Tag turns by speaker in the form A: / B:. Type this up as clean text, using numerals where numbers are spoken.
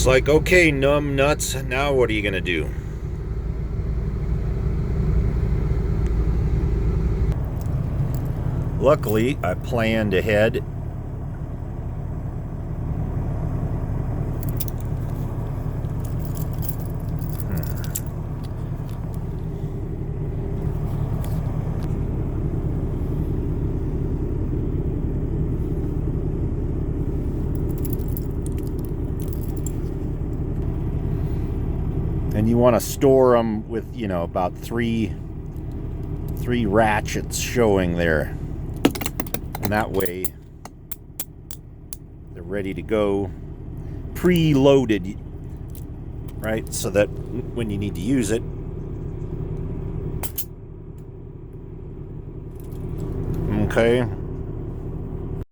A: It's like, okay, numb nuts, now what are you going to do? Luckily, I planned ahead. And you want to store them with, about three ratchets showing there. And that way, they're ready to go, pre-loaded, right? So that when you need to use it, okay.